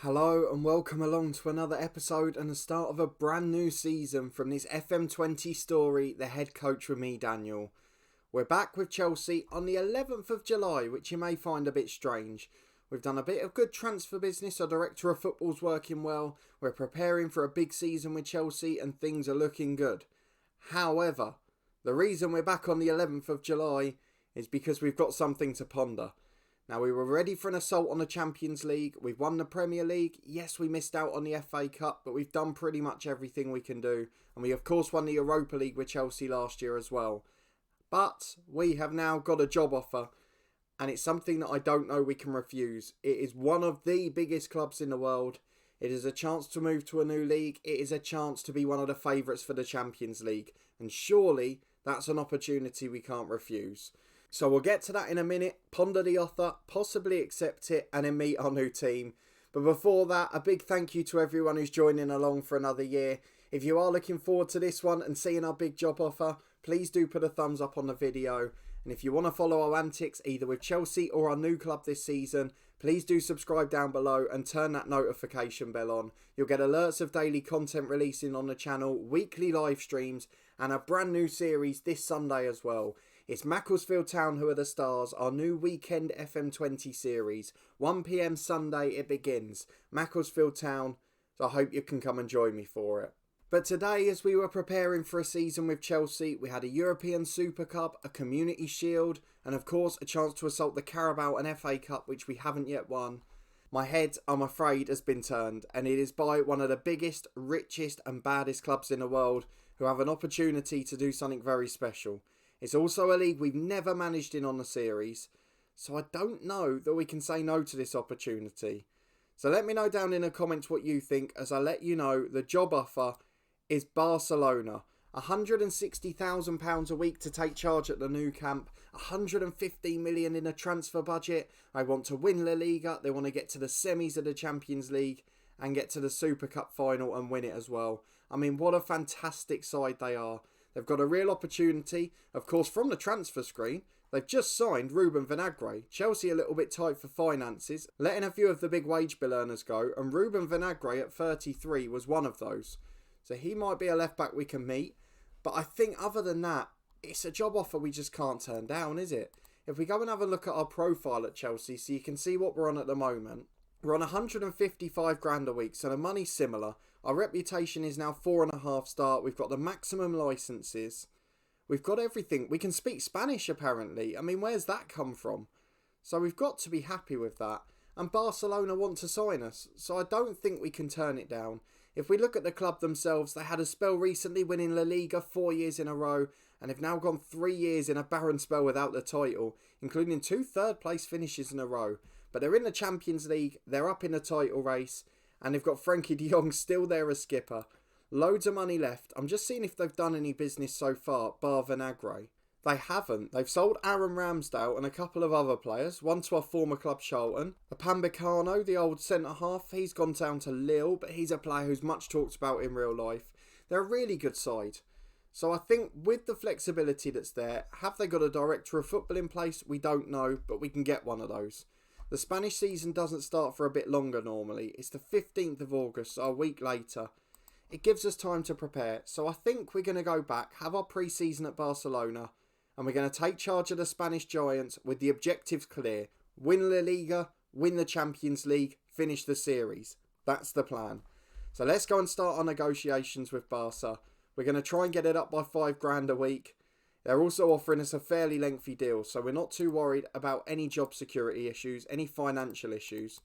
Hello and welcome along to another episode and the start of a brand new season from this FM20 story, The Head Coach with me, Daniel. We're back with Chelsea on the 11th of July, which you may find a bit strange. We've done a bit of good transfer business, our director of football's working well, we're preparing for a big season with Chelsea and things are looking good. However, the reason we're back on the 11th of July is because we've got something to ponder. Now, we were ready for an assault on the Champions League. We've won the Premier League. Yes, we missed out on the FA Cup, but we've done pretty much everything we can do. And we, of course, won the Europa League with Chelsea last year as well. But we have now got a job offer, and it's something that I don't know we can refuse. It is one of the biggest clubs in the world. It is a chance to move to a new league. It is a chance to be one of the favourites for the Champions League. And surely that's an opportunity we can't refuse. So we'll get to that in a minute, ponder the offer, possibly accept it, and then meet our new team. But before that, a big thank you to everyone who's joining along for another year. If you are looking forward to this one and seeing our big job offer, please do put a thumbs up on the video. And if you want to follow our antics, either with Chelsea or our new club this season, please do subscribe down below and turn that notification bell on. You'll get alerts of daily content releasing on the channel, weekly live streams, and a brand new series this Sunday as well. It's Macclesfield Town Who Are The Stars, our new weekend FM20 series. 1 PM Sunday it begins. Macclesfield Town, so I hope you can come and join me for it. But today, as we were preparing for a season with Chelsea, we had a European Super Cup, a Community Shield, and of course a chance to assault the Carabao and FA Cup, which we haven't yet won. My head, I'm afraid, has been turned, and it is by one of the biggest, richest and baddest clubs in the world who have an opportunity to do something very special. It's also a league we've never managed in on the series, so I don't know that we can say no to this opportunity. So let me know down in the comments what you think as I let you know the job offer is Barcelona. £160,000 a week to take charge at the new camp, 115 million in a transfer budget. They want to win La Liga, they want to get to the semis of the Champions League and get to the Super Cup final and win it as well. I mean, what a fantastic side they are. They've got a real opportunity. Of course, from the transfer screen, they've just signed Ruben Vinagre. Chelsea a little bit tight for finances, letting a few of the big wage bill earners go, and Ruben Vinagre at 33 was one of those. So he might be a left back we can meet. But I think other than that, it's a job offer we just can't turn down, is it? If we go and have a look at our profile at Chelsea so you can see what we're on at the moment, we're on 155 grand a week, so the money's similar. Our reputation is now 4.5 star. We've got the maximum licenses. We've got everything. We can speak Spanish apparently. I mean, where's that come from? So we've got to be happy with that. And Barcelona want to sign us, so I don't think we can turn it down. If we look at the club themselves, they had a spell recently winning La Liga 4 years in a row and have now gone 3 years in a barren spell without the title, including 2 third-place finishes in a row. But they're in the Champions League, they're up in the title race, and they've got Frankie de Jong still there as skipper. Loads of money left. I'm just seeing if they've done any business so far, bar Vinagre. They haven't. They've sold Aaron Ramsdale and a couple of other players, one to our former club Charlton. Upamecano, the old centre-half, he's gone down to Lille, but he's a player who's much talked about in real life. They're a really good side. So I think with the flexibility that's there, have they got a director of football in place? We don't know, but we can get one of those. The Spanish season doesn't start for a bit longer normally. It's the 15th of August, so a week later. It gives us time to prepare. So I think we're going to go back, have our pre-season at Barcelona, and we're going to take charge of the Spanish Giants with the objectives clear. Win La Liga, win the Champions League, finish the series. That's the plan. So let's go and start our negotiations with Barca. We're going to try and get it up by 5 grand a week. They're also offering us a fairly lengthy deal, so we're not too worried about any job security issues, any financial issues.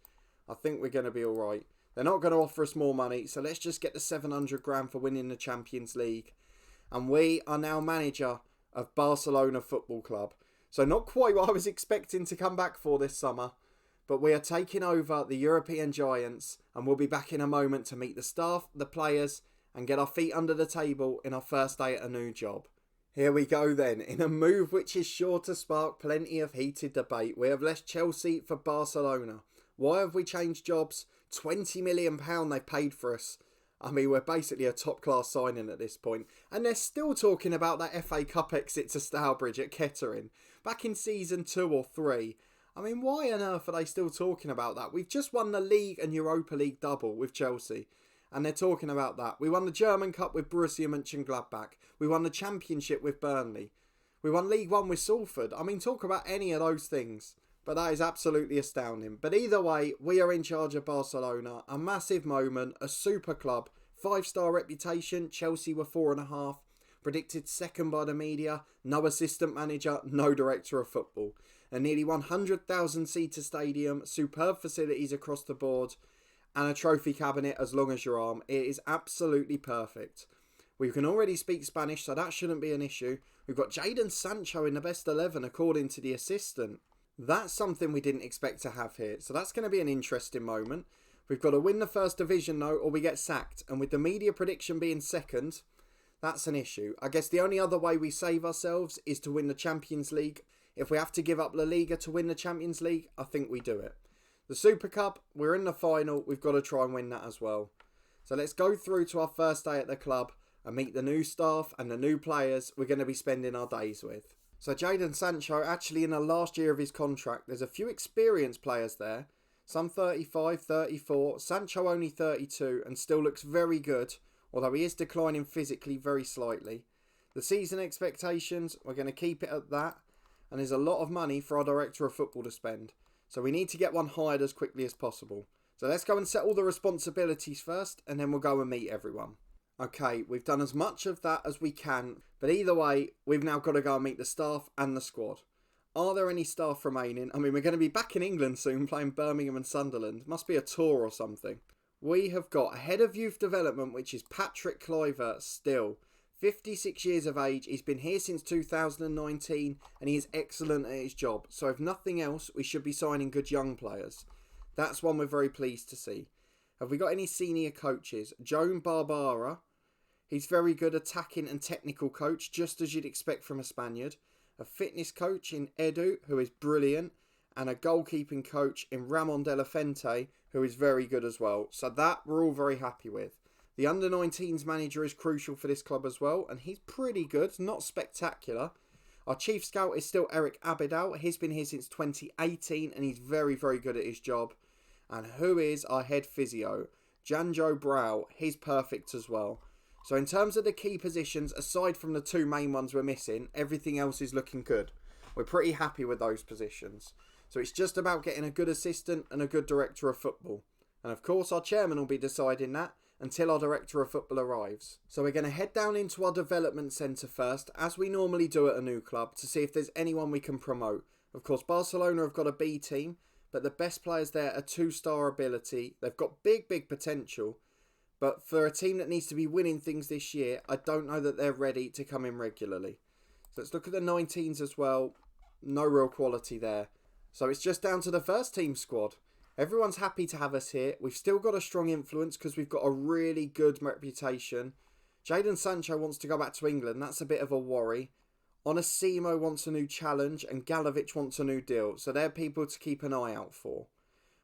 I think we're going to be alright. They're not going to offer us more money, so let's just get the 700 grand for winning the Champions League. And we are now manager of Barcelona Football Club. So not quite what I was expecting to come back for this summer, but we are taking over the European Giants, and we'll be back in a moment to meet the staff, the players, and get our feet under the table in our first day at a new job. Here we go then, in a move which is sure to spark plenty of heated debate. We have left Chelsea for Barcelona. Why have we changed jobs? £20 million they paid for us. I mean, we're basically a top-class signing at this point. And they're still talking about that FA Cup exit to Stourbridge at Kettering. Back in season 2 or 3, I mean, why on earth are they still talking about that? We've just won the League and Europa League double with Chelsea, and they're talking about that. We won the German Cup with Borussia Mönchengladbach. We won the Championship with Burnley. We won League One with Salford. I mean, talk about any of those things. But that is absolutely astounding. But either way, we are in charge of Barcelona. A massive moment, a super club, 5-star reputation. Chelsea were 4.5. Predicted second by the media. No assistant manager, no director of football. A nearly 100,000 seater stadium, superb facilities across the board, and a trophy cabinet as long as your arm. It is absolutely perfect. We can already speak Spanish, so that shouldn't be an issue. We've got Jaden Sancho in the best 11 according to the assistant. That's something we didn't expect to have here, so that's going to be an interesting moment. We've got to win the first division though, or we get sacked, and with the media prediction being second, that's an issue. I guess the only other way we save ourselves is to win the Champions League. If we have to give up La Liga to win the Champions League, I think we do it. The Super Cup, we're in the final, we've got to try and win that as well. So let's go through to our first day at the club and meet the new staff and the new players we're going to be spending our days with. So Jaden Sancho, actually in the last year of his contract, there's a few experienced players there. Some 35, 34, Sancho only 32 and still looks very good, although he is declining physically very slightly. The season expectations, we're going to keep it at that, and there's a lot of money for our director of football to spend. So we need to get one hired as quickly as possible. So let's go and settle the responsibilities first, and then we'll go and meet everyone. Okay, we've done as much of that as we can, but either way, we've now got to go and meet the staff and the squad. Are there any staff remaining? I mean, we're going to be back in England soon playing Birmingham and Sunderland. Must be a tour or something. We have got a head of youth development, which is Patrick Kluivert still. 56 years of age, he's been here since 2019 and he is excellent at his job. So if nothing else, we should be signing good young players. That's one we're very pleased to see. Have we got any senior coaches? Joan Barbara, he's very good attacking and technical coach, just as you'd expect from a Spaniard. A fitness coach in Edu, who is brilliant. And a goalkeeping coach in Ramon de la Fuente, who is very good as well. So that we're all very happy with. The under-19s manager is crucial for this club as well, and he's pretty good, not spectacular. Our chief scout is still Eric Abidal. He's been here since 2018, and he's very, very good at his job. And who is our head physio? Janjo Brau. He's perfect as well. So in terms of the key positions, aside from the two main ones we're missing, everything else is looking good. We're pretty happy with those positions. So it's just about getting a good assistant and a good director of football. And of course our chairman will be deciding that until our director of football arrives. So we're going to head down into our development centre first, as we normally do at a new club, to see if there's anyone we can promote. Of course Barcelona have got a B team, but the best players there are 2-star ability. They've got big potential. But for a team that needs to be winning things this year, I don't know that they're ready to come in regularly. So let's look at the 19s as well. No real quality there. So it's just down to the first team squad. Everyone's happy to have us here. We've still got a strong influence because we've got a really good reputation. Jaden Sancho wants to go back to England. That's a bit of a worry. Onesimo wants a new challenge and Galavich wants a new deal. So they're people to keep an eye out for.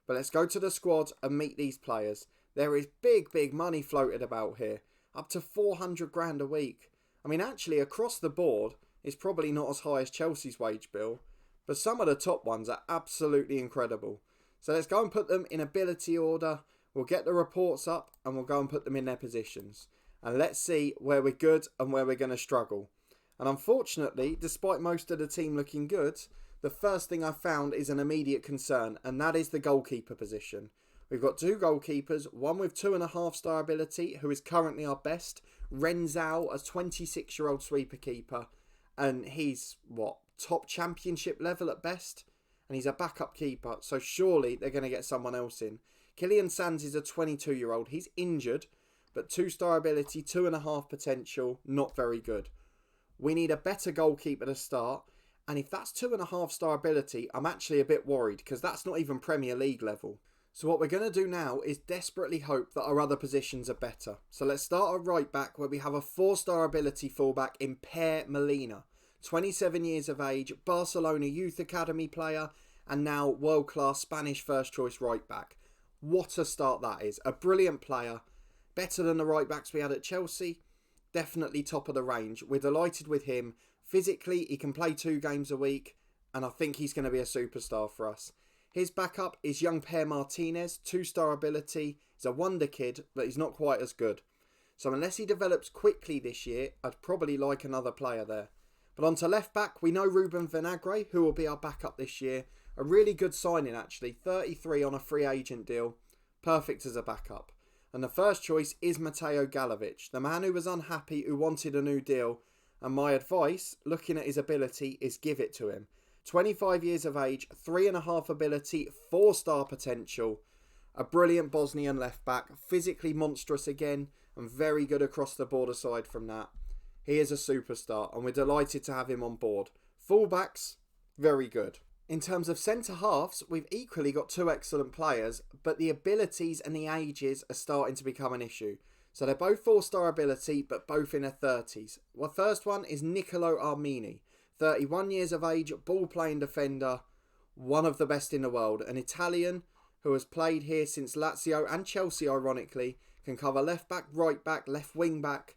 But let's go to the squad and meet these players. There is big money floated about here. Up to 400 grand a week. I mean, actually, across the board, it's probably not as high as Chelsea's wage bill. But some of the top ones are absolutely incredible. So let's go and put them in ability order. We'll get the reports up and we'll go and put them in their positions. And let's see where we're good and where we're going to struggle. And unfortunately, despite most of the team looking good, the first thing I found is an immediate concern, and that is the goalkeeper position. We've got 2 goalkeepers, one with 2.5-star ability, who is currently our best. Renzao, a 26-year-old sweeper keeper. And he's, top championship level at best? And he's a backup keeper, so surely they're going to get someone else in. Kylian Sands is a 22-year-old. He's injured, but 2-star ability, 2.5 potential, not very good. We need a better goalkeeper to start, and if that's 2.5-star ability, I'm actually a bit worried, because that's not even Premier League level. So what we're going to do now is desperately hope that our other positions are better. So let's start at right back, where we have a 4-star ability fullback in Per Molina. 27 years of age, Barcelona Youth Academy player, and now world-class Spanish first-choice right-back. What a start that is. A brilliant player. Better than the right-backs we had at Chelsea. Definitely top of the range. We're delighted with him. Physically, he can play 2 games a week. and I think he's going to be a superstar for us. His backup is young Per Martinez, 2-star ability. He's a wonder kid, but he's not quite as good. So unless he develops quickly this year, I'd probably like another player there. But on to left back, we know Ruben Vinagre, who will be our backup this year. A really good signing actually, 33 on a free agent deal. Perfect as a backup. And the first choice is Mateo Galavich, the man who was unhappy, who wanted a new deal. And my advice, looking at his ability, is give it to him. 25 years of age, 3.5 ability, 4-star potential. A brilliant Bosnian left back, physically monstrous again, and very good across the board aside from that. He is a superstar, and we're delighted to have him on board. Fullbacks, very good. In terms of centre-halves, we've equally got 2 excellent players, but the abilities and the ages are starting to become an issue. So they're both 4-star ability, but both in their 30s. Well, first one is Nicolo Armini. 31 years of age, ball-playing defender, one of the best in the world. An Italian who has played here since Lazio and Chelsea, ironically, can cover left-back, right-back, left wing-back.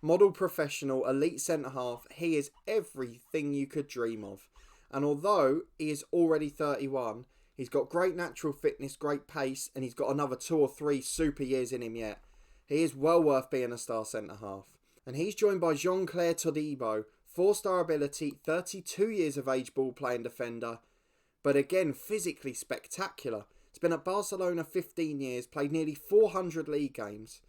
Model professional, elite centre-half. He is everything you could dream of. And although he is already 31, he's got great natural fitness, great pace, and he's got another 2 or 3 super years in him yet. He is well worth being a star centre-half. And he's joined by Jean-Claire Todibo, 4-star ability, 32 years of age, ball-playing defender. But again, physically spectacular. He's been at Barcelona 15 years, played nearly 400 league games.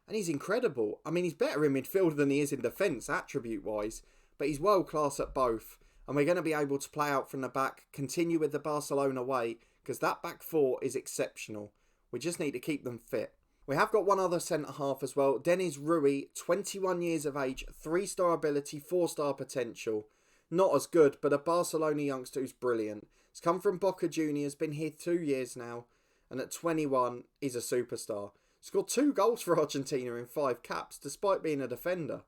And he's incredible. I mean, he's better in midfield than he is in defence, attribute-wise. But he's world-class at both. And we're going to be able to play out from the back, continue with the Barcelona way, because that back 4 is exceptional. We just need to keep them fit. We have got one other centre-half as well. Denis Rui, 21 years of age, 3-star ability, 4-star potential. Not as good, but a Barcelona youngster who's brilliant. He's come from Boca Juniors, been here 2 years now, and at 21, he's a superstar. Scored 2 goals for Argentina in 5 caps, despite being a defender.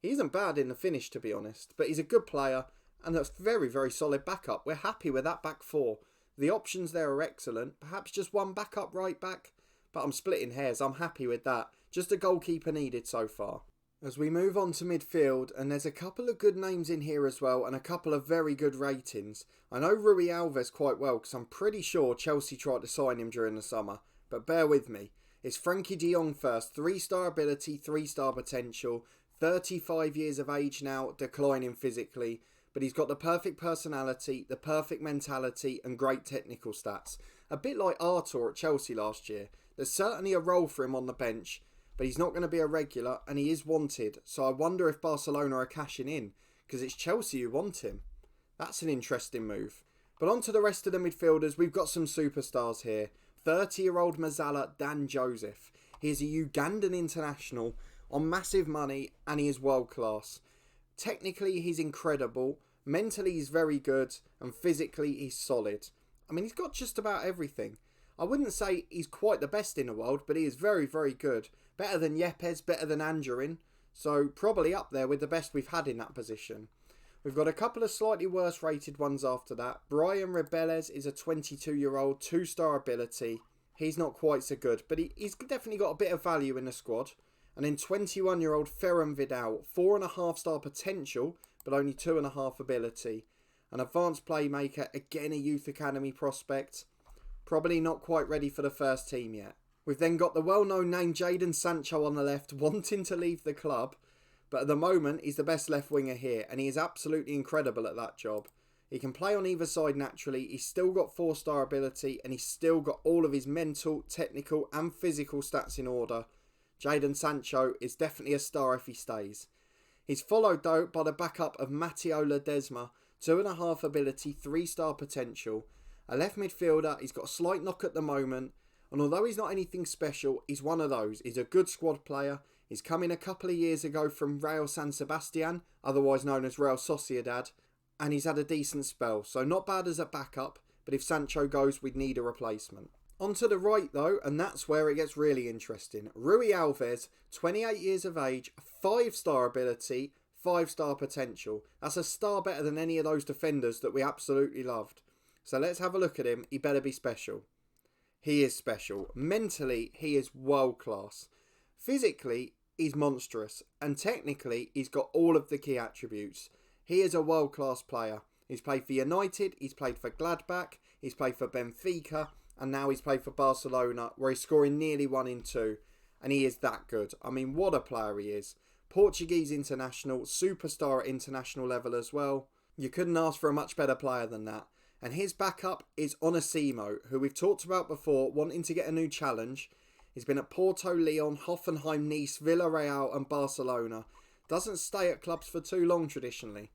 He isn't bad in the finish, to be honest, but he's a good player, and that's very, very solid backup. We're happy with that back 4. The options there are excellent. Perhaps just one backup right back, but I'm splitting hairs. I'm happy with that. Just a goalkeeper needed so far. As we move on to midfield, and there's a couple of good names in here as well, and a couple of very good ratings. I know Rui Alves quite well, because I'm pretty sure Chelsea tried to sign him during the summer, but bear with me. It's Frankie de Jong first, 3-star ability, 3-star potential, 35 years of age now, declining physically, but he's got the perfect personality, the perfect mentality, and great technical stats. A bit like Artur at Chelsea last year. There's certainly a role for him on the bench, but he's not going to be a regular, and he is wanted. So I wonder if Barcelona are cashing in, because it's Chelsea who want him. That's an interesting move. But on to the rest of the midfielders, we've got some superstars here. 30-year-old Mazala Dan Joseph. He is a Ugandan international on massive money, and he is world class. Technically, he's incredible. Mentally, he's very good, and physically, he's solid. I mean, he's got just about everything. I wouldn't say he's quite the best in the world, but he is very, very good. Better than Yepes, better than Anjorin. So probably up there with the best we've had in that position. We've got a couple of slightly worse rated ones after that. Brian Rebeles is a 22-year-old, 2-star ability. He's not quite so good, but he's definitely got a bit of value in the squad. And then 21-year-old Ferran Vidal, 4.5-star potential, but only 2.5 ability. An advanced playmaker, again a youth academy prospect. Probably not quite ready for the first team yet. We've then got the well-known name Jaden Sancho on the left, wanting to leave the club. But at the moment, he's the best left winger here, and he is absolutely incredible at that job. He can play on either side naturally, he's still got 4-star ability, and he's still got all of his mental, technical and physical stats in order. Jaden Sancho is definitely a star if he stays. He's followed though by the backup of Matteo Ledesma, 2.5 ability, 3-star potential. A left midfielder, he's got a slight knock at the moment, and although he's not anything special, he's one of those. He's a good squad player. He's come in a couple of years ago from Real San Sebastian, otherwise known as Real Sociedad, and he's had a decent spell, so not bad as a backup, but if Sancho goes, we'd need a replacement. On to the right though, and that's where it gets really interesting. Rui Alves, 28 years of age, 5-star ability, 5-star potential. That's a star better than any of those defenders that we absolutely loved. So let's have a look at him. He better be special. He is special. Mentally, he is world class. Physically, he's monstrous. And technically, he's got all of the key attributes. He is a world class player. He's played for United, he's played for Gladbach, he's played for Benfica, and now he's played for Barcelona, where he's scoring nearly 1 in 2. And he is that good. I mean, what a player he is. Portuguese international, superstar at international level as well. You couldn't ask for a much better player than that. And his backup is Onesimo, who we've talked about before, wanting to get a new challenge. He's been at Porto, Lyon, Hoffenheim, Nice, Villarreal and Barcelona. Doesn't stay at clubs for too long traditionally.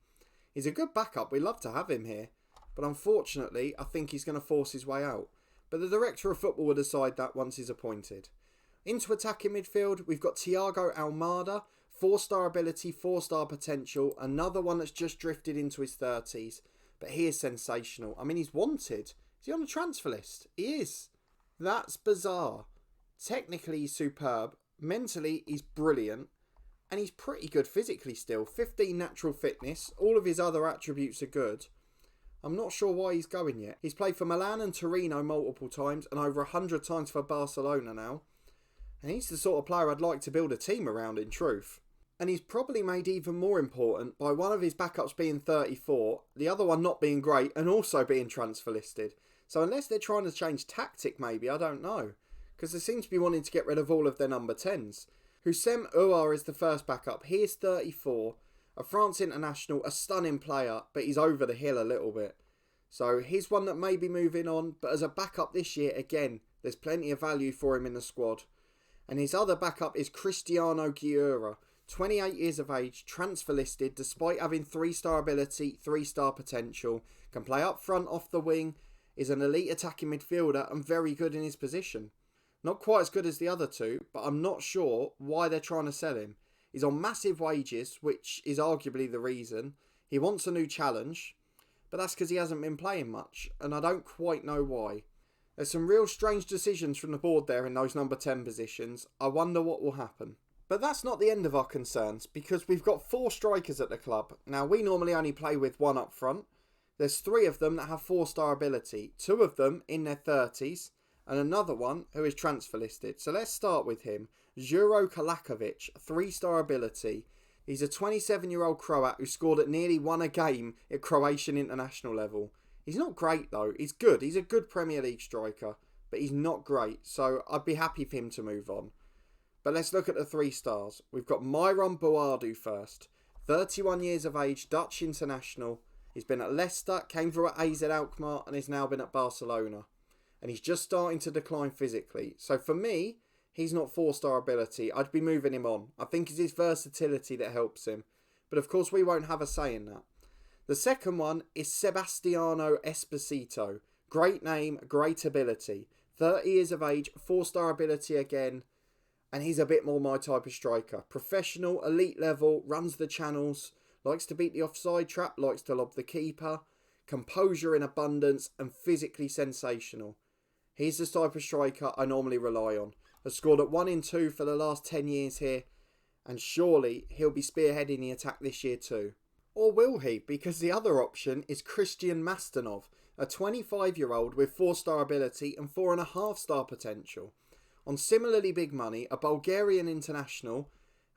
He's a good backup, we love to have him here. But unfortunately, I think he's going to force his way out. But the director of football will decide that once he's appointed. Into attacking midfield, we've got Thiago Almada, 4-star ability, 4-star potential. Another one that's just drifted into his 30s. But he is sensational. I mean, he's wanted. Is he on the transfer list? He is. That's bizarre. Technically, he's superb. Mentally, he's brilliant. And he's pretty good physically still. 15 natural fitness. All of his other attributes are good. I'm not sure why he's going yet. He's played for Milan and Torino multiple times and over 100 times for Barcelona now. And he's the sort of player I'd like to build a team around in truth. And he's probably made even more important by one of his backups being 34, the other one not being great and also being transfer listed. So unless they're trying to change tactic maybe, I don't know. Because they seem to be wanting to get rid of all of their number 10s. Houssem Ouar is the first backup. He is 34, a France international, a stunning player, but he's over the hill a little bit. So he's one that may be moving on, but as a backup this year, again, there's plenty of value for him in the squad. And his other backup is Cristiano Guerra. 28 years of age, transfer listed, despite having 3-star ability, 3-star potential, can play up front, off the wing, is an elite attacking midfielder and very good in his position. Not quite as good as the other two, but I'm not sure why they're trying to sell him. He's on massive wages, which is arguably the reason. He wants a new challenge, but that's because he hasn't been playing much, and I don't quite know why. There's some real strange decisions from the board there in those number 10 positions. I wonder what will happen. But that's not the end of our concerns, because we've got 4 strikers at the club. Now, we normally only play with 1 up front. There's 3 of them that have 4-star ability, 2 of them in their 30s, and another one who is transfer listed. So let's start with him. Juro Kalakovic, 3-star ability. He's a 27-year-old Croat who scored at nearly 1 a game at Croatian international level. He's not great though, he's good. He's a good Premier League striker, but he's not great, so I'd be happy for him to move on. But let's look at the 3 stars. We've got Myron Boadu first. 31 years of age, Dutch international. He's been at Leicester, came through at AZ Alkmaar and has now been at Barcelona. And he's just starting to decline physically. So for me, he's not 4-star ability. I'd be moving him on. I think it's his versatility that helps him. But of course we won't have a say in that. The second one is Sebastiano Esposito. Great name, great ability. 30 years of age, 4-star ability again. And he's a bit more my type of striker. Professional, elite level, runs the channels, likes to beat the offside trap, likes to lob the keeper, composure in abundance, and physically sensational. He's the type of striker I normally rely on. Has scored at 1 in 2 for the last 10 years here, and surely he'll be spearheading the attack this year too. Or will he? Because the other option is Christian Mastanov, a 25-year-old with 4-star ability and 4.5-star potential. On similarly big money, a Bulgarian international,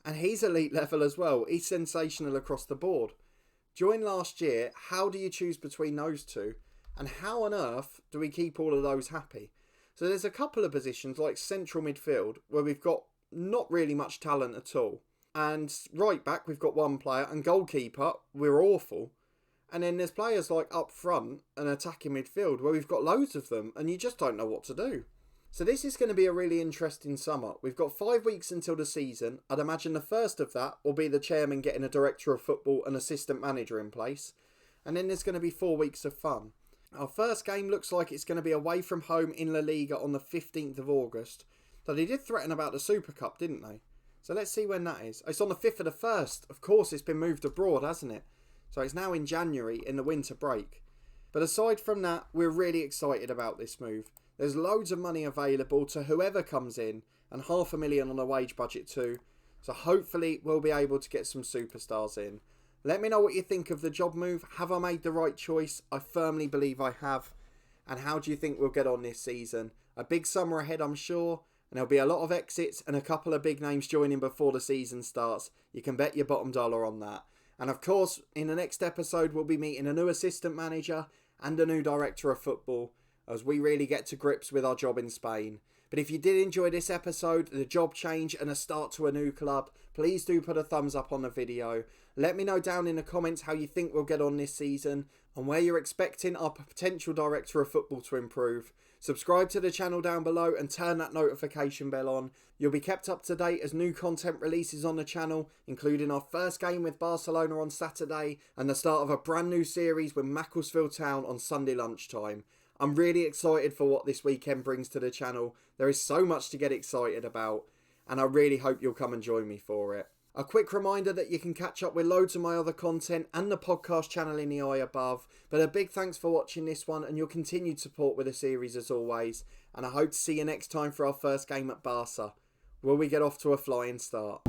and he's elite level as well. He's sensational across the board. Joined last year, how do you choose between those two? And how on earth do we keep all of those happy? So there's a couple of positions like central midfield where we've got not really much talent at all. And right back, we've got 1 player, and goalkeeper, we're awful. And then there's players like up front and attacking midfield where we've got loads of them and you just don't know what to do. So this is going to be a really interesting summer. We've got 5 weeks until the season. I'd imagine the first of that will be the chairman getting a director of football and assistant manager in place. And then there's going to be 4 weeks of fun. Our first game looks like it's going to be away from home in La Liga on the 15th of August. So they did threaten about the Super Cup, didn't they? So let's see when that is. It's on the 5th of the 1st. Of course, it's been moved abroad, hasn't it? So it's now in January in the winter break. But aside from that, we're really excited about this move. There's loads of money available to whoever comes in, and $500,000 on a wage budget too. So hopefully we'll be able to get some superstars in. Let me know what you think of the job move. Have I made the right choice? I firmly believe I have. And how do you think we'll get on this season? A big summer ahead, I'm sure. And there'll be a lot of exits and a couple of big names joining before the season starts. You can bet your bottom dollar on that. And of course, in the next episode, we'll be meeting a new assistant manager and a new director of football as we really get to grips with our job in Spain. But if you did enjoy this episode, the job change and a start to a new club, please do put a thumbs up on the video. Let me know down in the comments how you think we'll get on this season and where you're expecting our potential director of football to improve. Subscribe to the channel down below and turn that notification bell on. You'll be kept up to date as new content releases on the channel, including our first game with Barcelona on Saturday and the start of a brand new series with Macclesfield Town on Sunday lunchtime. I'm really excited for what this weekend brings to the channel. There is so much to get excited about, and I really hope you'll come and join me for it. A quick reminder that you can catch up with loads of my other content and the podcast channel in the eye above. But a big thanks for watching this one and your continued support with the series as always. And I hope to see you next time for our first game at Barca. Will we get off to a flying start?